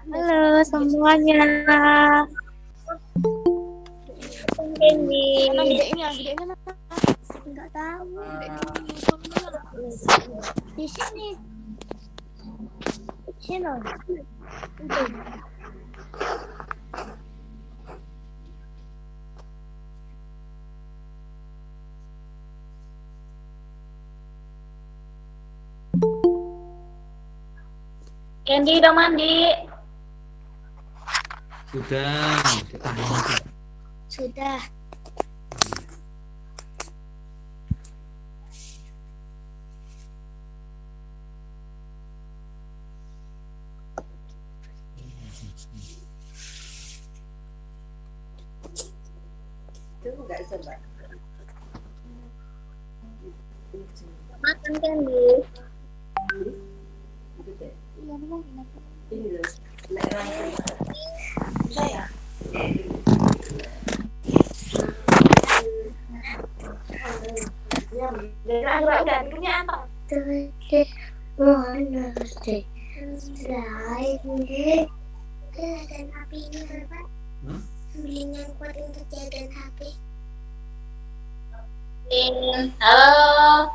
Halo semuanya. Ini gedenya nggak tahu. Di sini. Sini. Candy udah mandi? Sudah. Sudah. Makan Candy. Udah duduknya apa? Dan HP ini Pak. Belinya kuat untuk jaga HP. Halo.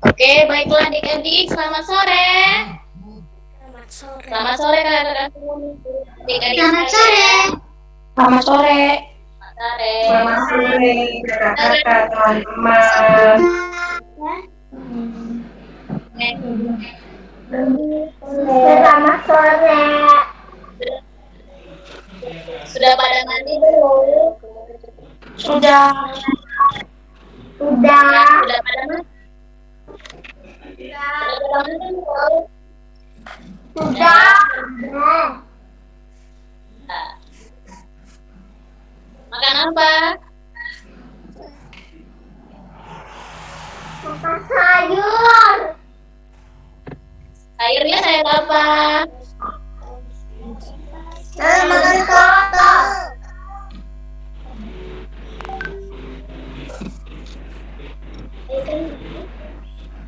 Oke, baiklah adik-adik, selamat sore. Selamat sore kakak-kakak semua. Adik-adik Selamat sore. Selamat sore. Selamat sore, kakak-kakak, teman-teman. Selamat sore. Sudah pada mandi belum? Sudah. Sudah pada mandi? Sudah. Makan apa? Makan sayur. Sayurnya sayur apa? Makan soto.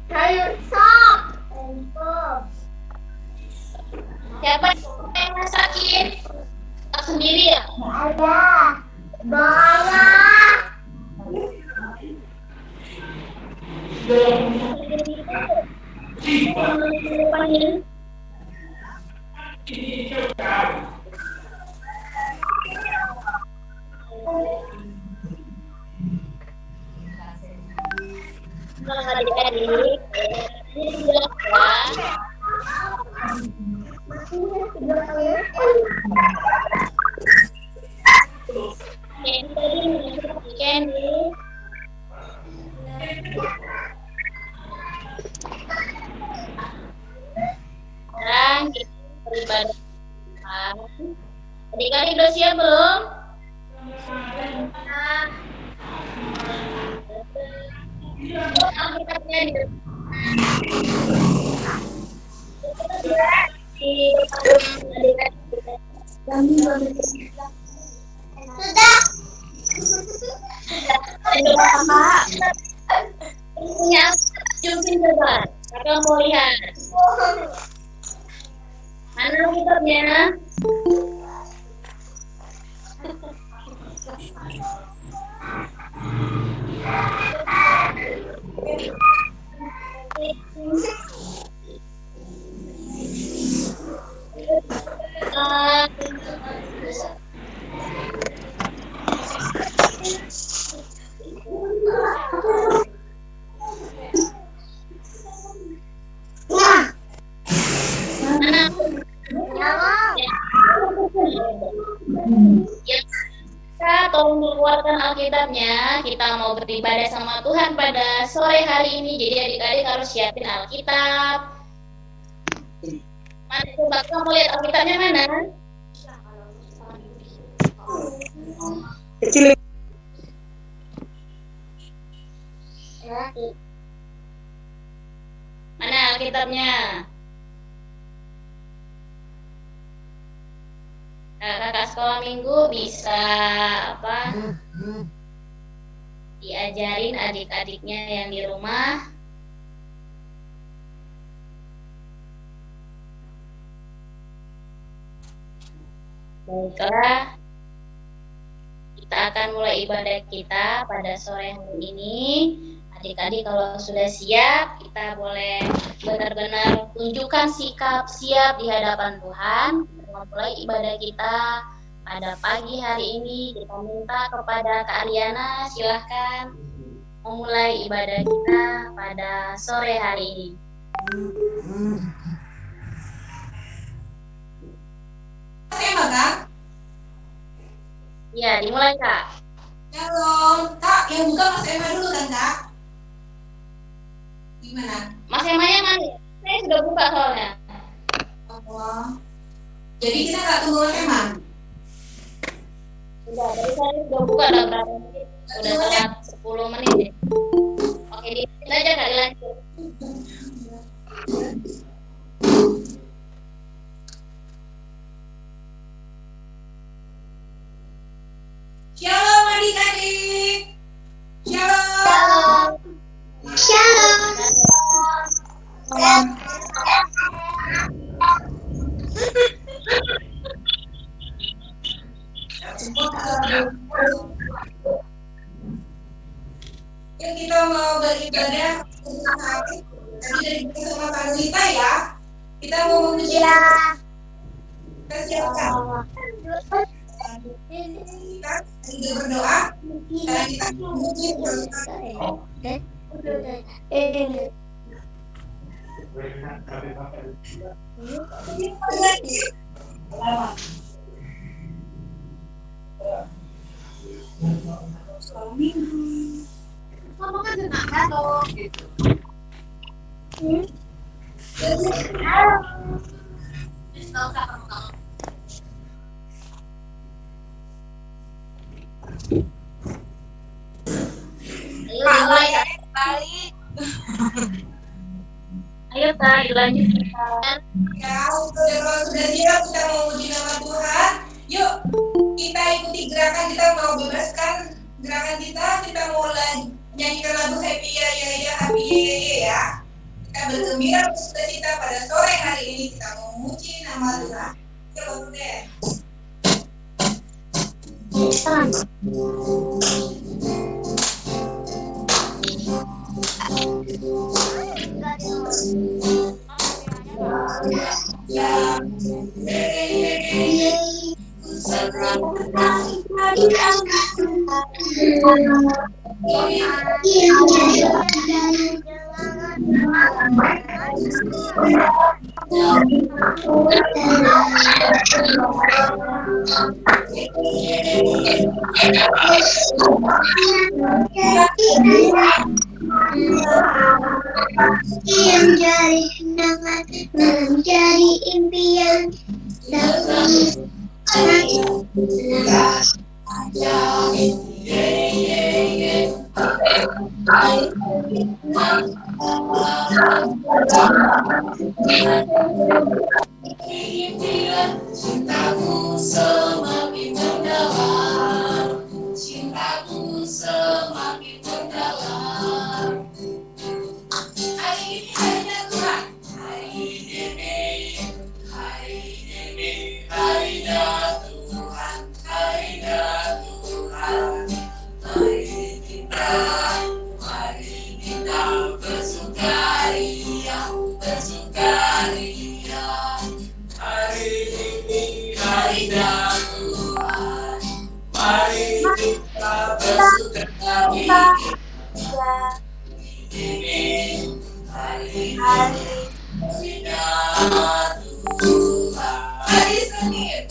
Sayur sop. Siapa yang masakin? Tak sendiri ya? Ada. Banyak. Adik-adik, ini sudah Candy. Dan kita beribadah. Adik-adik udah siap belum? Alkitabnya di depan. Sudah. Punya Jumkin coba. Kakak mau lihat. Mana kitabnya? Kita tolong dikeluarkan Alkitabnya. Kita mau beribadah sama Tuhan pada sore hari ini. Jadi adik-adik harus siapin Alkitab. Mana coba kamu lihat Alkitabnya mana? Kecil. Mana Alkitabnya? Kakak sekolah minggu bisa diajarin adik-adiknya yang di rumah. Baiklah, kita akan mulai ibadah kita pada sore hari ini. Adik-adik kalau sudah siap, kita boleh benar-benar tunjukkan sikap siap di hadapan Tuhan. Memulai ibadah kita pada pagi hari ini. Kita minta kepada Kak Ariana, silahkan memulai ibadah kita pada sore hari ini. Tema Kak? Ya, dimulai Kak. Shalom. Kak, yang buka Mas Emma dulu kan Kak? Gimana? Mas Emanya mana? Saya sudah buka soalnya. Oh. Jadi kita nggak tunggu Mas Emma? Sudah, dari saya sudah buka udah berapa menit? Sudah telat 10 menit deh. Oke, dilanjut aja Kak, dilanjut. Shalom adik-adik. Shalom. Yuk kita mau beribadah tadi dari bersama Kak Nurita ya. Kita mau memuji. Kita siapkan. Kita juga berdoa dan kita memuji kamu kan senang kalau gitu. Ayo Kak, dilanjutkan. Ya, kalau sudah siap kita mau memuji nama Tuhan. Yuk, kita ikuti gerakan, kita mau bebaskan gerakan kita mau nyanyikan lagu Happy Ya Ya Ya Happy Ya Ya Ya ya. Kita bergembira bersuka-cita pada sore hari ini, kita mau memuji nama Tuhan. Coba deh. Mencari kenangan, mencari impian, cintamu semakin mendalam, cintamu semakin mari kita bersukaria. Ini hari harinya Tuhan. Hari Senin.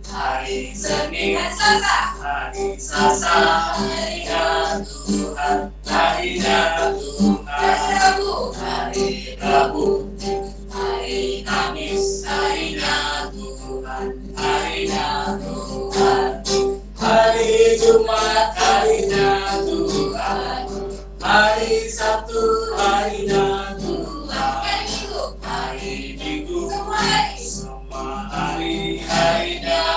Hari Senin, Hari Selasa. harinya Tuhan, harinya Tuhan. Hari Rabu. Hari Rabu, hari Kamis, harinya Tuhan, harinya Tuhan. Hari Jumat, harinya Tuhan. Hari Sabtu, harinya Tuhan. Hari Minggu. Hari Minggu, Semua hari. semua hari harinya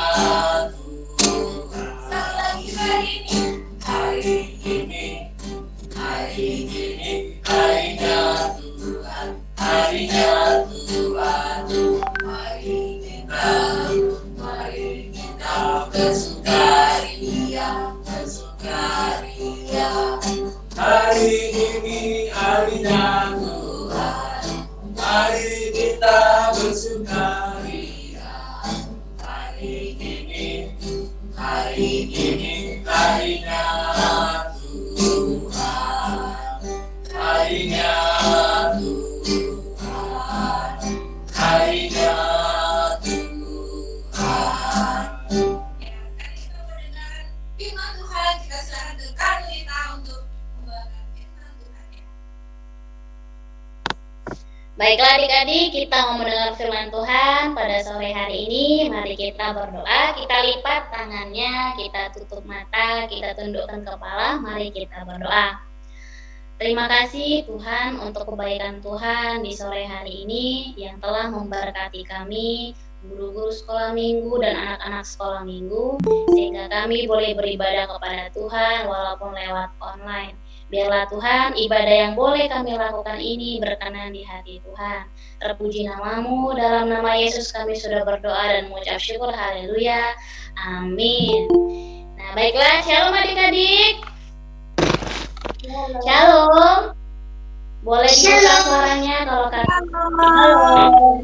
Tuhan. Satu lagi hari ini. Hari ini, hari ini harinya Tuhan, harinya Tuhan. Mari kita bersukaria, bersukaria. Hari ini harinya Tuhan, mari kita bersukaria. Hari ini harinya Tuhan, harinya Tuhan, harinya Tuhan. Ya, kan kita mendengar firman Tuhan. Kita silakan dengar kita untuk membawakan firman Tuhan ya. Baiklah adik-adik, kita mau mendengar firman Tuhan pada sore hari ini. Mari kita berdoa, kita lipat tangannya, kita tutup mata, kita tundukkan kepala, mari kita berdoa. Terima kasih Tuhan untuk kebaikan Tuhan di sore hari ini yang telah memberkati kami, guru-guru sekolah minggu dan anak-anak sekolah minggu, sehingga kami boleh beribadah kepada Tuhan walaupun lewat online. Biarlah Tuhan, ibadah yang boleh kami lakukan ini berkenan di hati Tuhan. Terpuji namamu, dalam nama Yesus kami sudah berdoa dan mengucap syukur, haleluya, amin. Nah baiklah, shalom adik-adik. Shalom. Boleh dibuka suaranya kalau kata shalom.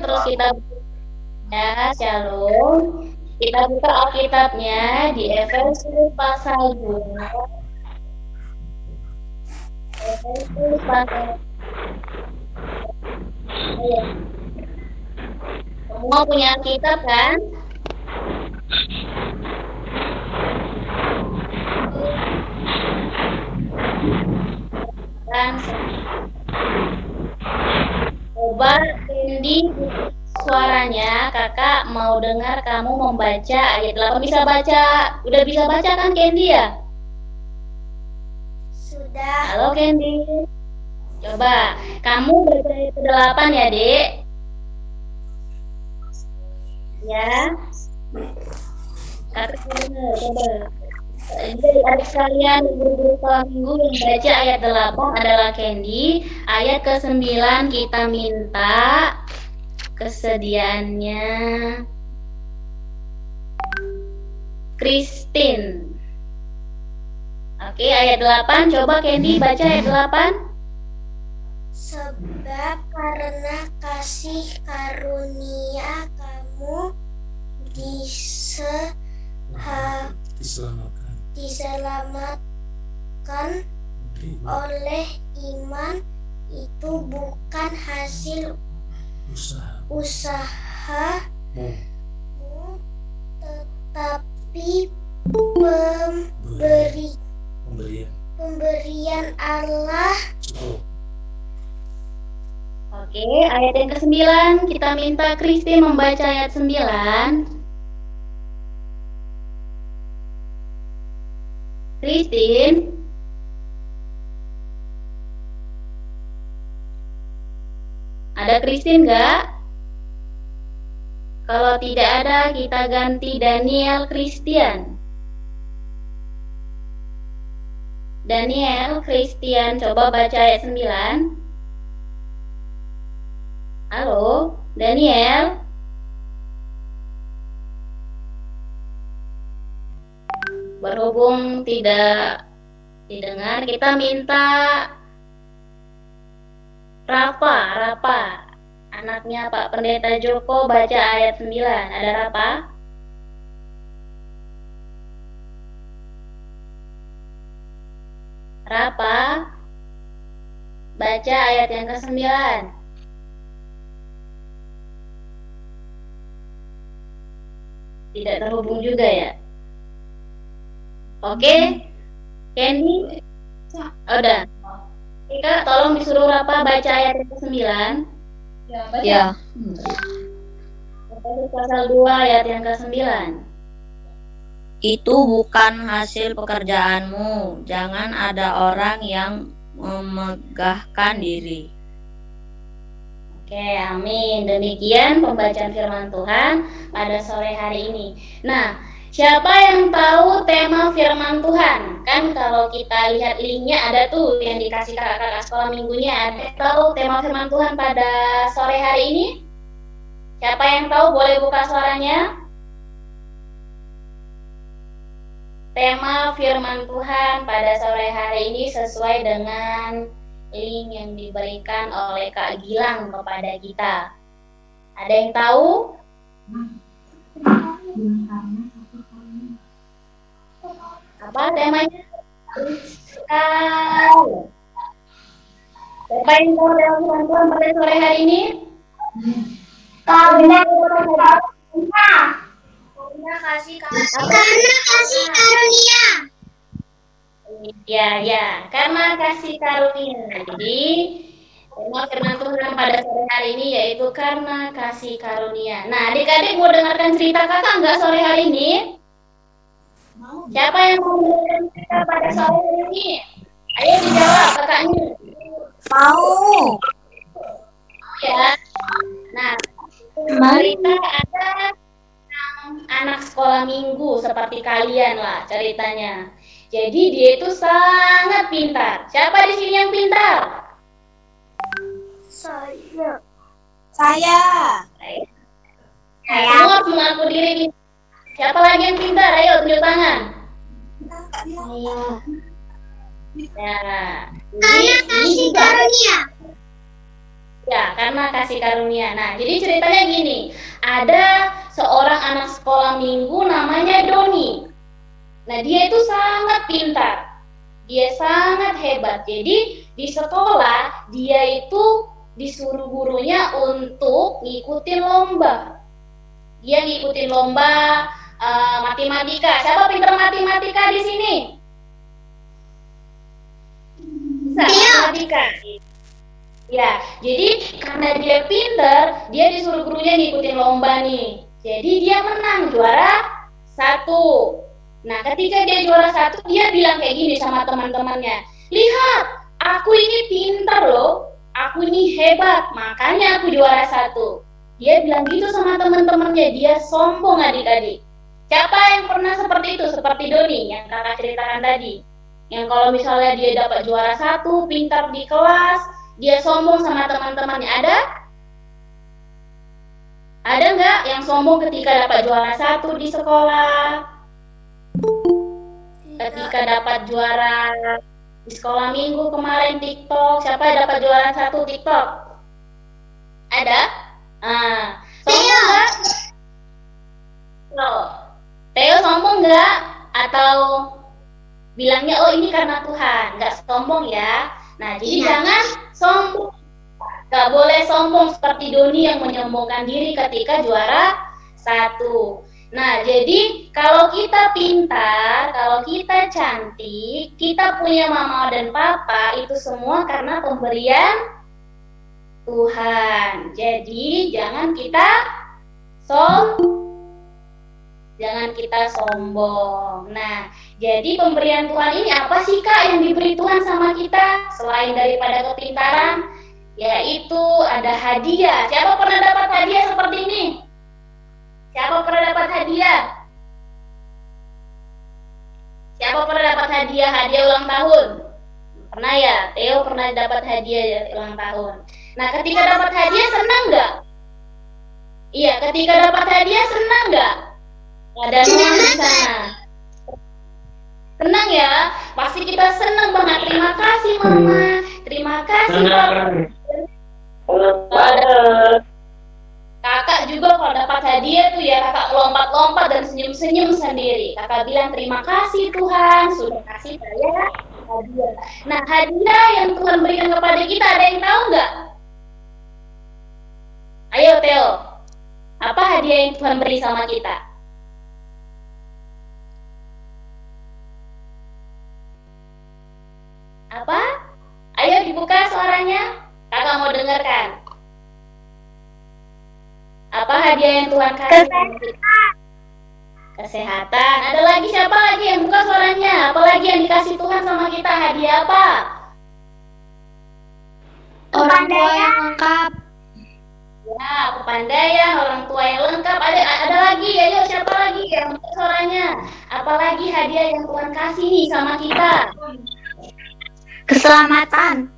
Terus kita ya shalom. Kita buka Alkitabnya di Efesus pasal 2. Efesus pasal. Semua punya Alkitab kan? Dan coba Candy suaranya, kakak mau dengar kamu membaca ayat 8. Bisa baca, udah bisa baca kan Candy ya? Sudah. Halo Candy. Coba, kamu baca ayat 8 ya dek? Ya. Kakak coba. Jadi adik sekalian, guru-guru sekolah minggu yang baca ayat 8 adalah Candy. Ayat ke-9 kita minta kesediaannya Christine. Oke, ayat 8. Coba Candy baca ayat 8. Sebab karena kasih karunia kamu diselamatkan oleh iman, itu bukan hasil usahamu, tetapi pemberian Allah. Oke, ayat yang ke-9 kita minta Christine membaca ayat 9. Christine. Ada Christine nggak? Kalau tidak ada, kita ganti Daniel Christian. Daniel Christian, coba baca ayat 9. Halo, Daniel. Berhubung tidak didengar. Kita minta Rafa, anaknya Pak Pendeta Joko baca ayat 9. Ada Rafa? Rafa, baca ayat yang ke-9. Tidak terhubung juga ya? Oke, Candy? Udah. Kak, tolong disuruh Rafa baca ayat yang ke-9. Ya, baca. Ya. Pasal 2 ayat yang ke-9. Itu bukan hasil pekerjaanmu. Jangan ada orang yang memegahkan diri. Oke, amin. Demikian pembacaan firman Tuhan pada sore hari ini. Nah, siapa yang tahu tema firman Tuhan? Kan kalau kita lihat linknya ada tuh yang dikasih kakak-kakak sekolah minggunya. Ada yang tahu tema firman Tuhan pada sore hari ini? Siapa yang tahu boleh buka suaranya? Tema firman Tuhan pada sore hari ini sesuai dengan link yang diberikan oleh Kak Gilang kepada kita. Ada yang tahu? Apa temanya? Siapa yang tahu tema firman Tuhan pada sore hari ini? Karena kasih karunia. Ya, karena kasih karunia. Jadi, tema firman Tuhan pada sore hari ini yaitu karena kasih karunia. Nah, adik-adik mau dengarkan cerita kakak nggak sore hari ini? Siapa yang mau dengarkan cerita pada sore hari ini? Ayo dijawab kakaknya. Mau. Ya. Nah, cerita ada anak sekolah minggu seperti kalian lah ceritanya. Jadi dia itu sangat pintar. Siapa di sini yang pintar? Saya. Semua harus mengaku diri. Siapa lagi yang pintar? Ayo tunjuk tangan. Ya. Karena kasih karunia. Ya, karena kasih karunia. Nah, jadi ceritanya gini. Ada seorang anak sekolah minggu namanya Doni. Nah, dia itu sangat pintar. Dia sangat hebat. Jadi, di sekolah, dia itu disuruh gurunya untuk ngikutin lomba. Dia ngikutin lomba matematika. Siapa pintar matematika di sini? Bisa, matematika. Ya, jadi karena dia pintar, dia disuruh gurunya ngikutin lomba nih. Jadi dia menang, juara 1. Nah, ketika dia juara 1, dia bilang kayak gini sama teman-temannya. Lihat, aku ini pintar loh. Aku ini hebat, makanya aku juara 1. Dia bilang gitu sama teman-temannya. Dia sombong adik-adik. Siapa yang pernah seperti itu? Seperti Doni yang kakak ceritakan tadi. Yang kalau misalnya dia dapat juara 1, pintar di kelas, dia sombong sama teman-temannya. Ada? Ada nggak yang sombong ketika dapat juara 1 di sekolah? Ketika dapat juara di sekolah minggu kemarin TikTok, siapa yang dapat juara 1 TikTok? Ada? Sombong nggak? Theo sombong nggak? Atau bilangnya oh ini karena Tuhan? Nggak sombong ya? Nah, jadi jangan sombong. Gak boleh sombong seperti Doni yang menyombongkan diri ketika juara 1. Nah, jadi kalau kita pintar, kalau kita cantik, kita punya mama dan papa, itu semua karena pemberian Tuhan. Jadi jangan kita sombong. Nah, jadi pemberian Tuhan ini apa sih Kak yang diberi Tuhan sama kita? Selain daripada kepintaran, yaitu ada hadiah. Siapa pernah dapat hadiah seperti ini? Siapa pernah dapat hadiah? Siapa pernah dapat hadiah ulang tahun? Pernah ya? Theo pernah dapat hadiah ulang tahun. Nah, ketika dapat hadiah senang nggak? Iya, ketika dapat hadiah senang nggak? Ada Noah di sana. Senang ya? Pasti kita senang banget. Terima kasih Mama. Terima kasih Papa. Kakak juga kalau dapat hadiah tuh ya kakak lompat-lompat dan senyum-senyum sendiri. Kakak bilang terima kasih Tuhan sudah kasih saya hadiah. Nah hadiah yang Tuhan berikan kepada kita ada yang tahu nggak? Ayo Theo, apa hadiah yang Tuhan beri sama kita? Apa? Ayo dibuka suaranya. Kakak mau dengarkan. Apa hadiah yang Tuhan kasih? Kesehatan. Ada lagi siapa lagi yang buka suaranya? Apa lagi yang dikasih Tuhan sama kita? Hadiah apa? Orang tua yang lengkap. Ya, kepandaian, orang tua yang lengkap. Ada lagi. Ayo siapa lagi yang buka suaranya? Apalagi hadiah yang Tuhan kasih nih sama kita? Keselamatan.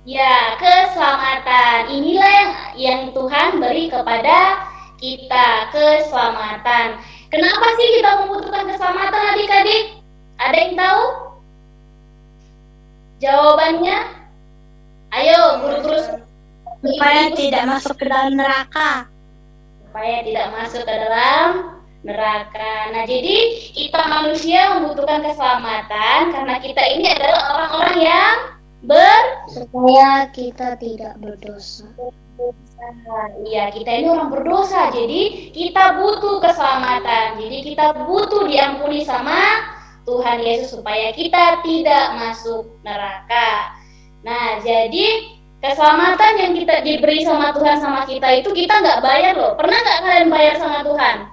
Ya, keselamatan. Inilah yang Tuhan beri kepada kita, keselamatan. Kenapa sih kita membutuhkan keselamatan adik-adik? Ada yang tahu? Jawabannya? Ayo, guru-guru. Supaya tidak masuk ke dalam neraka. Supaya tidak masuk ke dalam neraka. Nah, jadi kita manusia membutuhkan keselamatan karena kita ini adalah orang-orang yang supaya kita tidak berdosa. Iya, kita ini orang berdosa, jadi kita butuh keselamatan. Jadi kita butuh diampuni sama Tuhan Yesus supaya kita tidak masuk neraka. Nah, jadi keselamatan yang kita diberi sama Tuhan sama kita itu kita nggak bayar loh. Pernah nggak kalian bayar sama Tuhan?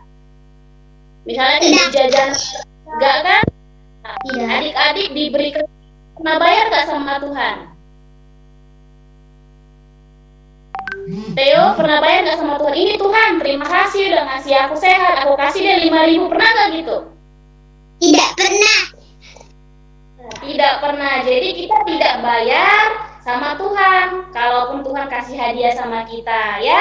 Misalnya di jajan, nggak kan? Tidak. Adik-adik diberi pernah bayar nggak sama Tuhan? Theo, pernah bayar nggak sama Tuhan? Ini Tuhan, terima kasih udah ngasih aku sehat. Aku kasih dia 5.000. Pernah nggak gitu? Tidak pernah. Tidak pernah. Jadi kita tidak bayar sama Tuhan. Kalaupun Tuhan kasih hadiah sama kita, ya.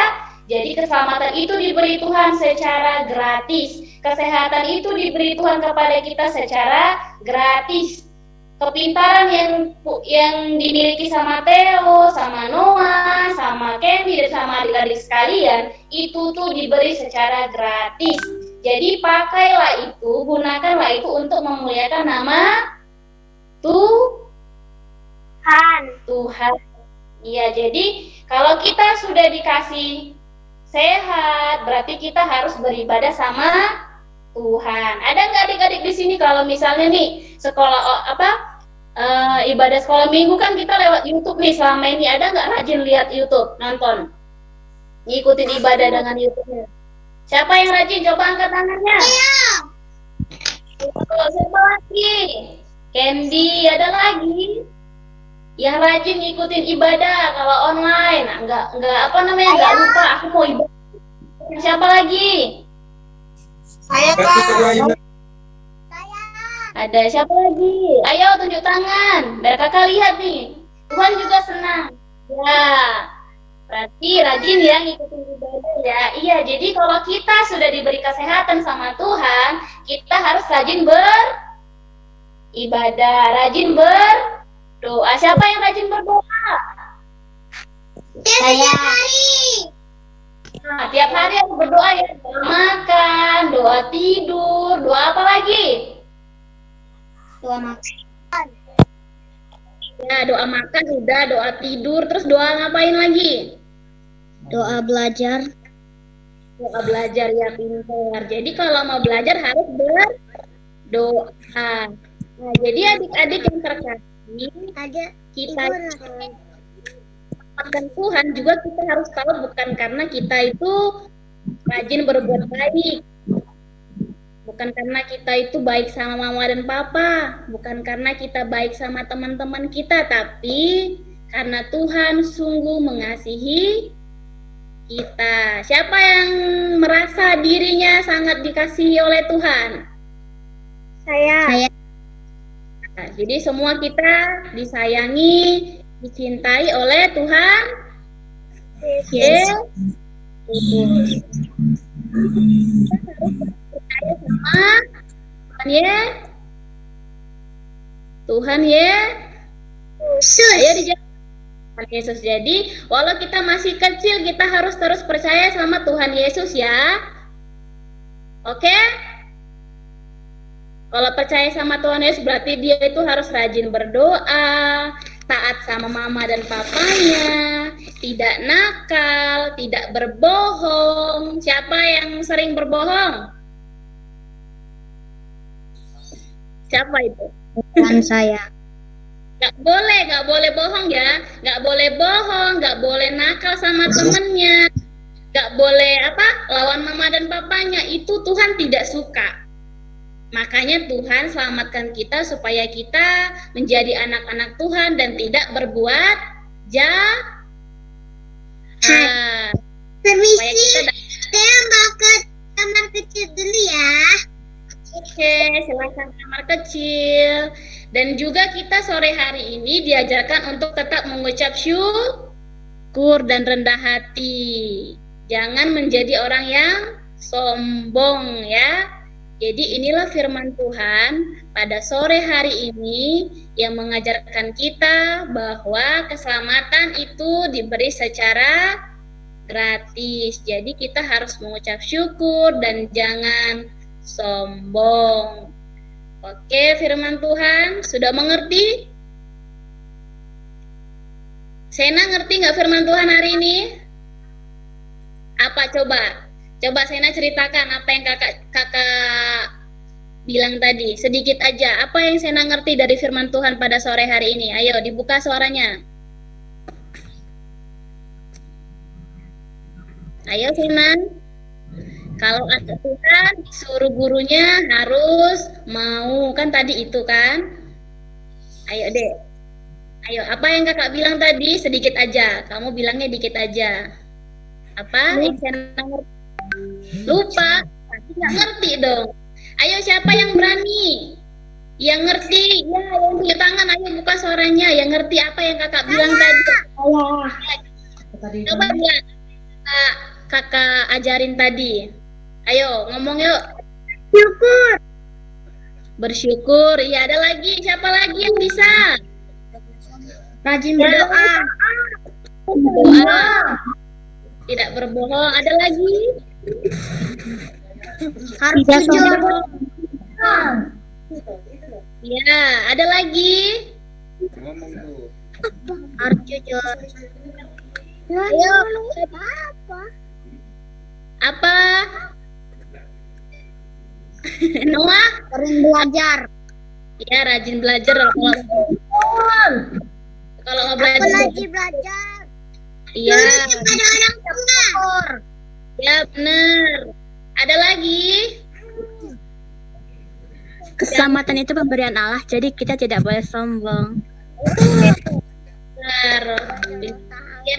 Jadi keselamatan itu diberi Tuhan secara gratis. Kesehatan itu diberi Tuhan kepada kita secara gratis. Kepintaran yang dimiliki sama Theo, sama Noah, sama Candy, dan sama adik-adik sekalian, itu tuh diberi secara gratis. Jadi pakailah itu, gunakanlah itu untuk memuliakan nama Tuhan. Iya, jadi kalau kita sudah dikasih sehat, berarti kita harus beribadah sama Tuhan. Ada nggak adik-adik di sini kalau misalnya nih sekolah ibadah sekolah minggu kan kita lewat YouTube nih selama ini, ada nggak rajin lihat YouTube, nonton, ngikutin ibadah dengan YouTube-nya? Siapa yang rajin? Coba angkat tangannya. Siapa lagi? Candy, ada lagi yang rajin ngikutin ibadah kalau online? Nggak lupa. Aku mau ibadah. Siapa lagi? Saya Kak. Ada siapa lagi? Ayo tunjuk tangan, biar kakak lihat nih. Tuhan juga senang. Ya, berarti rajin ya ngikutin ibadah ya. Iya, jadi kalau kita sudah diberi kesehatan sama Tuhan, kita harus rajin beribadah, rajin berdoa. Siapa yang rajin berdoa? Saya. Nah, tiap hari aku berdoa ya. Doa makan, doa tidur, doa apa lagi? Doa makan. Ya, doa makan udah, doa tidur, terus doa ngapain lagi? Doa belajar. Doa belajar ya, pintar. Jadi kalau mau belajar harus berdoa. Nah, jadi adik-adik yang terkasih, kita makan Tuhan juga kita harus tahu bukan karena kita itu rajin berbuat baik. Bukan karena kita itu baik sama mama dan papa, bukan karena kita baik sama teman-teman kita, tapi karena Tuhan sungguh mengasihi kita. Siapa yang merasa dirinya sangat dikasihi oleh Tuhan? Saya. Nah, jadi semua kita disayangi, dicintai oleh Tuhan Yesus. Kita harus percaya sama Tuhan Tuhan Yesus. Ayo dijawab. Tuhan Yesus. Jadi, walau kita masih kecil, kita harus terus percaya sama Tuhan Yesus ya. Oke? Kalau percaya sama Tuhan Yesus berarti dia itu harus rajin berdoa, taat sama mama dan papanya, tidak nakal, tidak berbohong. Siapa yang sering berbohong? Siapa itu? Bukan saya. Nggak boleh bohong ya. Nggak boleh bohong, nggak boleh nakal sama temennya. Nggak boleh lawan mama dan papanya. Itu Tuhan tidak suka. Makanya Tuhan selamatkan kita supaya kita menjadi anak-anak Tuhan dan tidak berbuat jahat. Permisi, saya mau ke kamar kecil dulu ya. Oke, silakan kamar kecil. Dan juga kita sore hari ini diajarkan untuk tetap mengucap syukur dan rendah hati. Jangan menjadi orang yang sombong ya. Jadi inilah firman Tuhan pada sore hari ini yang mengajarkan kita bahwa keselamatan itu diberi secara gratis. Jadi kita harus mengucap syukur dan jangan sombong. Oke, firman Tuhan sudah mengerti? Sena ngerti nggak firman Tuhan hari ini? Apa coba? Coba Sena ceritakan apa yang kakak bilang tadi. Sedikit aja. Apa yang Sena ngerti dari firman Tuhan pada sore hari ini? Ayo dibuka suaranya. Ayo Sena. Kalau ada Tuhan, suruh gurunya harus mau. Kan tadi itu kan? Ayo deh. Ayo, apa yang kakak bilang tadi? Sedikit aja. Kamu bilangnya dikit aja. Apa? Yang Sena ngerti? Lupa? Pasti nggak ngerti dong. Ayo, siapa yang berani? Yang ngerti? Ya, yang punya tangan. Ayo buka suaranya. Yang ngerti apa yang kakak bilang tadi? Coba bilang. Kakak ajarin tadi. Ayo, ngomong yuk. Syukur. Bersyukur. Iya, ada lagi. Siapa lagi yang bisa? Rajin berdoa. Berdoa. Tidak berbohong. Ada lagi? Harus jujur. Iya, ada lagi? Harus jujur. Ayo. Apa? Noah? Sering belajar. Iya, rajin belajar. Kalau nggak belajar. Apalagi belajar. Iya. Kepada orang tua. Ya, benar. Ada lagi? Keselamatan itu pemberian Allah, jadi kita tidak boleh sombong. Benar. Ya,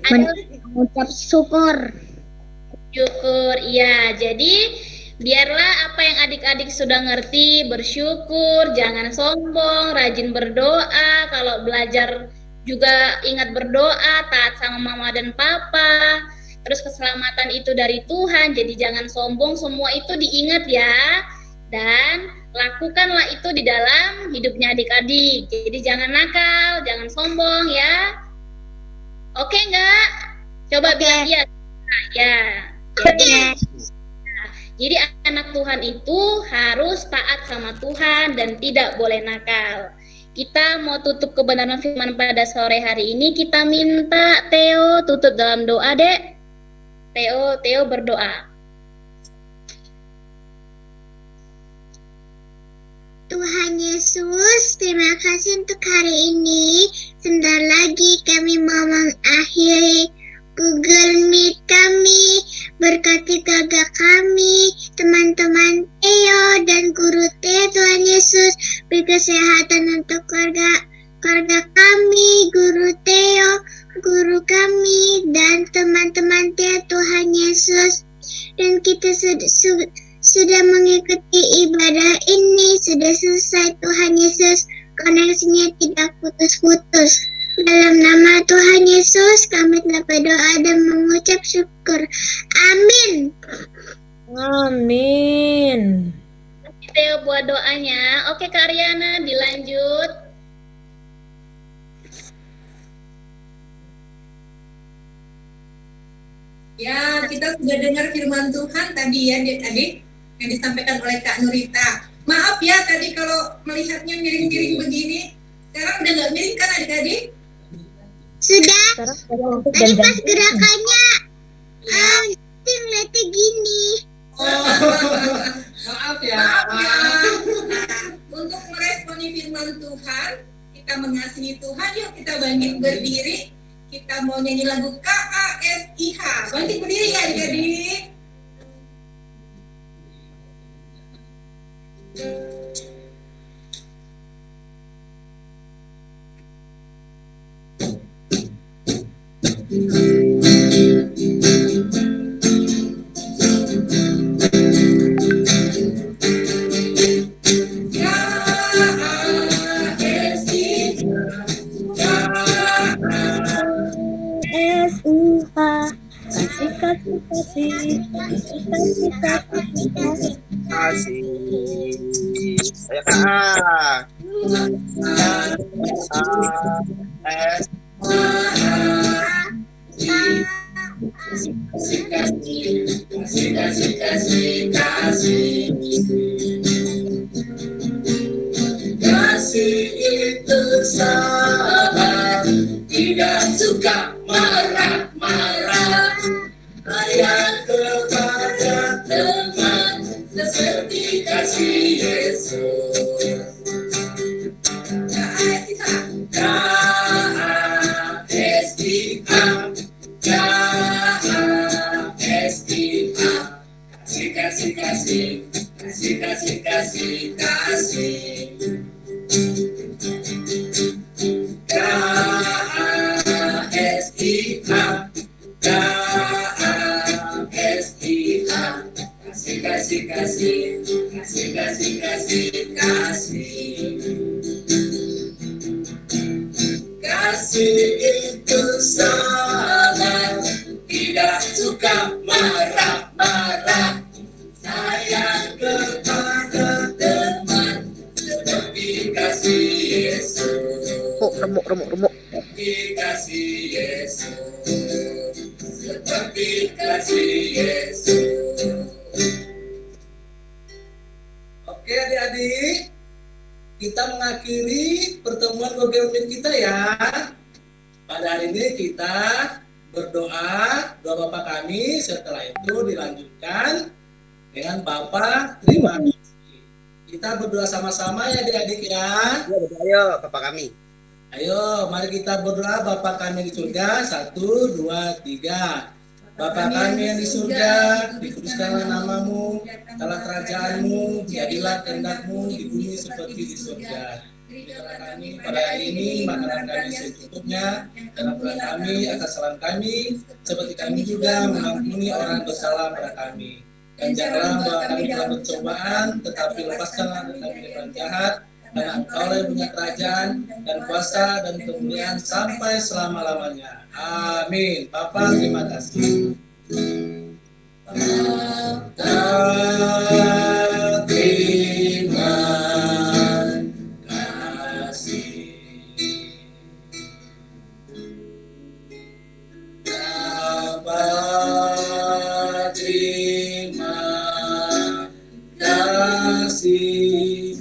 ada lagi? Mengucap syukur. Syukur, iya. Jadi biarlah apa yang adik-adik sudah ngerti, bersyukur, jangan sombong, rajin berdoa. Kalau belajar juga ingat berdoa, taat sama mama dan papa. Terus keselamatan itu dari Tuhan, jadi jangan sombong, semua itu diingat ya. Dan lakukanlah itu di dalam hidupnya adik-adik. Jadi jangan nakal, jangan sombong ya. Oke nggak? Coba bilang iya. Ya. Jadi anak Tuhan itu harus taat sama Tuhan dan tidak boleh nakal. Kita mau tutup kebenaran firman pada sore hari ini. Kita minta Theo tutup dalam doa, Dek. Theo berdoa. Tuhan Yesus, terima kasih untuk hari ini. Sebentar lagi kami mau mengakhiri Google Meet kami. Berkati keluarga kami, teman-teman Theo dan guru Theo. Tuhan Yesus, beri kesehatan untuk keluarga kami, guru Theo, guru kami, dan teman-teman Theo. Tuhan Yesus, dan kita sudah mengikuti ibadah ini, sudah selesai. Tuhan Yesus, koneksinya tidak putus-putus. Dalam nama Tuhan Yesus, kami telah berdoa dan mengucap syukur. Amin. Amin. Teo buat doanya. Oke Kak Riana, dilanjut. Ya, kita sudah dengar firman Tuhan tadi ya, adik-adik, yang disampaikan oleh Kak Nurita. Maaf ya, tadi kalau melihatnya miring-miring begini. Sekarang udah nggak miring kan adik-adik? Sudah. Tadi pas gerakannya, ngeliatnya gini. Maaf ya. Nah, untuk meresponi firman Tuhan, kita mengasihi Tuhan, yuk kita bangkit berdiri. Kita mau nyanyi lagu KASIH. Bangkit berdiri ya adik-adik. Saya Kak. Kasih itu sabar, tidak suka marah-marah. Sayang kepada teman seperti kasih Yesus. Kasih itu sabar, tidak suka marah-marah. Sayang kepada teman seperti kasih Yesus. Remuk. Seperti kasih Yesus. Seperti kasih Yesus. Oke adik-adik, kita mengakhiri pertemuan Google Meet kita ya. Pada hari ini kita berdoa, doa Bapa kami, setelah itu dilanjutkan dengan Bapa terima kasih. Kita berdoa sama-sama ya adik-adik ya. Ayo Bapak kami. Ayo mari kita berdoa Bapa kami di surga. 1, 2, 3. Bapa kami yang di surga, dikuduskanlah namamu, datanglah kerajaanmu, jadilah kehendak-mu di bumi seperti di surga. Berikanlah kami pada hari ini makanan kami secukupnya, dan ampunilah kami atas kesalahan kami, seperti kami juga mengampuni orang bersalah pada kami. Dan janganlah membawa kami dalam pencobaan, tetapi lepaskanlah kami dari orang jahat, karena Engkau yang punya kerajaan dan kuasa dan kemuliaan sampai selama-lamanya. Amin. Bapa, terima kasih. Terima kasih. Bapa, terima kasih.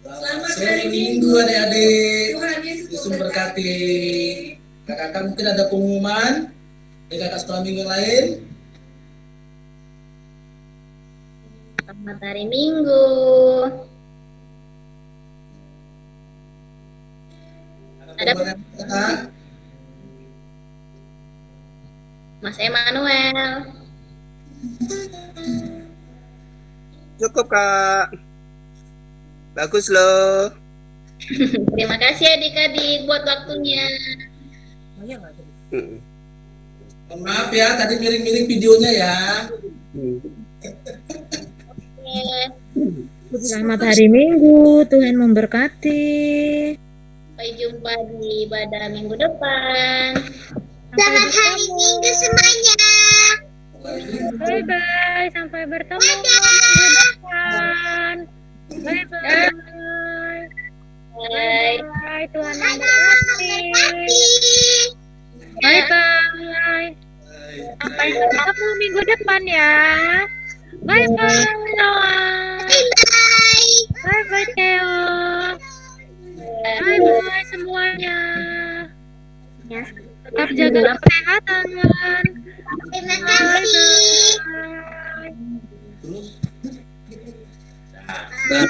Selamat hari Minggu adik-adik. Yesus memberkati. Kakak mungkin ada pengumuman dari kakak sekolah minggu lain. Selamat hari Minggu. Ada Mas Emmanuel. cukup, Kak. Bagus loh. Terima kasih adik-adik buat waktunya. Mohon maaf ya, tadi miring-miring videonya ya. Selamat hari Minggu, Tuhan memberkati. Sampai jumpa di ibadah minggu depan. Selamat hari Minggu semuanya. Bye-bye, sampai bertemu minggu depan. Bye-bye. Bye-bye, Tuhan memberkati. Bye-bye. Sampai ketemu minggu depan ya. Bye-bye, Noah. Bye-bye. Bye-bye, Theo. Bye-bye semuanya. Ya. Tetap jaga kesehatan. Terima kasih. Terus. Nah.